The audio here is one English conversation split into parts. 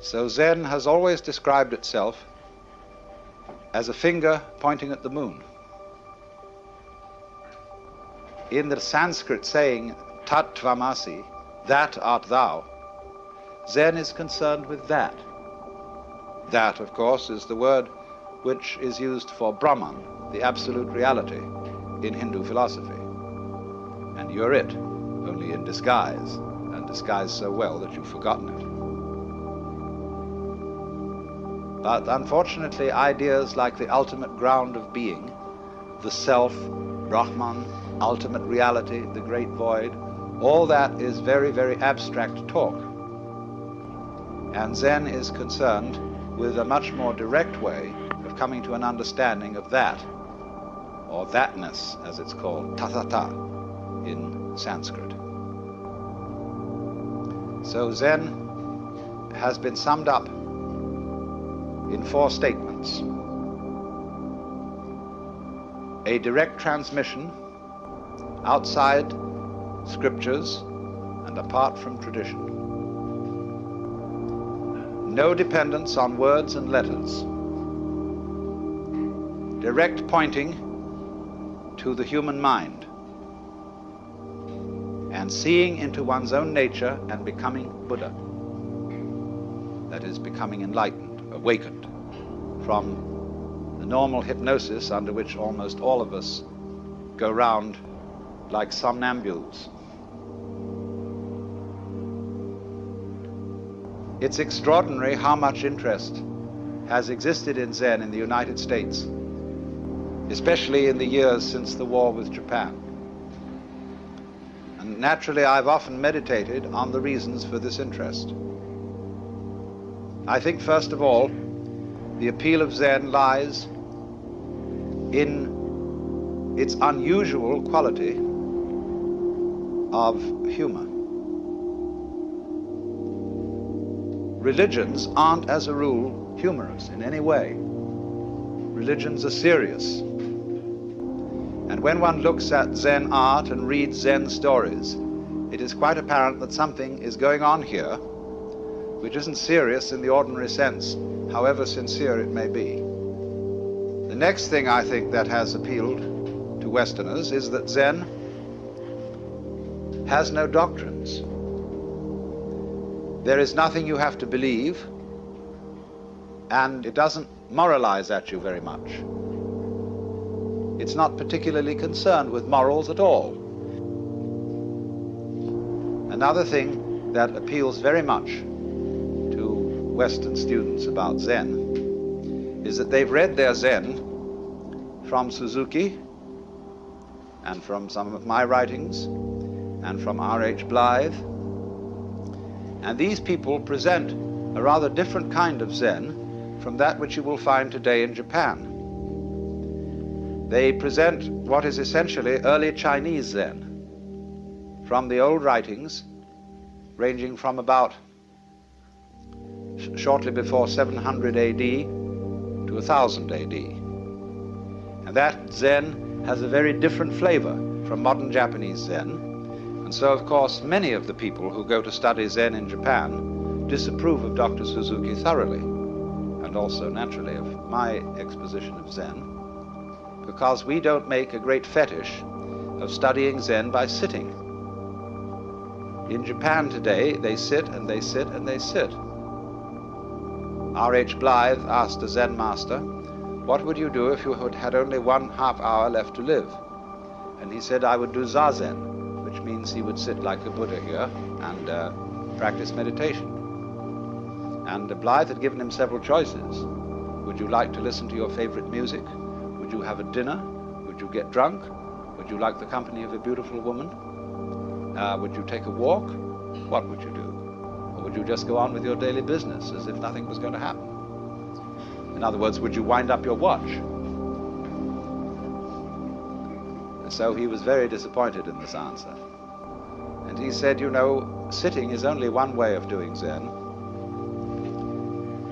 So Zen has always described itself as a finger pointing at the moon. In the Sanskrit saying, Tat Tvamasi, that art thou, Zen is concerned with that. That, of course, is the word which is used for Brahman, the absolute reality, in Hindu philosophy. And you're it, only in disguise, and disguised so well that you've forgotten it. But unfortunately, ideas like the ultimate ground of being, the self, Brahman, ultimate reality, the great void, all that is very, very abstract talk. And Zen is concerned with a much more direct way of coming to an understanding of that, or thatness, as it's called, tathata in Sanskrit. So Zen has been summed up in 4 statements. A direct transmission outside scriptures and apart from tradition. No dependence on words and letters. Direct pointing to the human mind and seeing into one's own nature and becoming Buddha. That is, becoming enlightened, awakened from the normal hypnosis under which almost all of us go round like somnambules. It's extraordinary how much interest has existed in Zen in the United States, especially in the years since the war with Japan. And naturally, I've often meditated on the reasons for this interest. I think, first of all, the appeal of Zen lies in its unusual quality of humor. Religions aren't, as a rule, humorous in any way. Religions are serious. And when one looks at Zen art and reads Zen stories, it is quite apparent that something is going on here which isn't serious in the ordinary sense, however sincere it may be. The next thing I think that has appealed to Westerners is that Zen has no doctrines. There is nothing you have to believe, and it doesn't moralize at you very much. It's not particularly concerned with morals at all. Another thing that appeals very much to Western students about Zen is that they've read their Zen from Suzuki and from some of my writings and from R.H. Blythe. And these people present a rather different kind of Zen from that which you will find today in Japan. They present what is essentially early Chinese Zen from the old writings ranging from about shortly before 700 AD to 1000 AD. And that Zen has a very different flavor from modern Japanese Zen. And so, of course, many of the people who go to study Zen in Japan disapprove of Dr. Suzuki thoroughly, and also, naturally, of my exposition of Zen, because we don't make a great fetish of studying Zen by sitting. In Japan today, they sit and they sit and they sit. R.H. Blythe asked a Zen master, what would you do if you had only 1/2 hour left to live? And he said, I would do Zazen, which means he would sit like a Buddha here and practice meditation. And Blythe had given him several choices. Would you like to listen to your favorite music? Would you have a dinner? Would you get drunk? Would you like the company of a beautiful woman? Would you take a walk? What would you do? Or would you just go on with your daily business as if nothing was going to happen? In other words, would you wind up your watch? And so he was very disappointed in this answer. And he said, you know, sitting is only one way of doing Zen.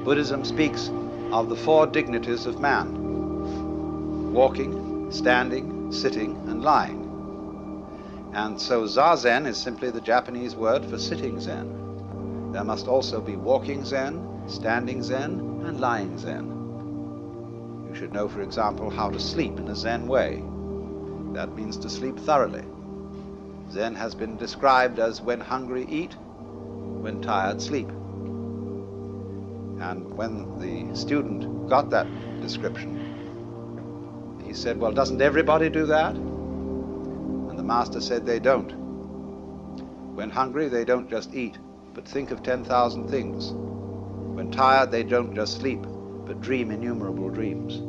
Buddhism speaks of the 4 dignities of man: walking, standing, sitting, and lying. And so Zazen is simply the Japanese word for sitting Zen. There must also be walking Zen, standing Zen and lying Zen. You should know, for example, how to sleep in a Zen way. That means to sleep thoroughly. Zen has been described as when hungry eat, when tired sleep. And when the student got that description, he said, well, doesn't everybody do that? And the master said they don't. When hungry, they don't just eat, but think of 10,000 things. When tired, they don't just sleep, but dream innumerable dreams.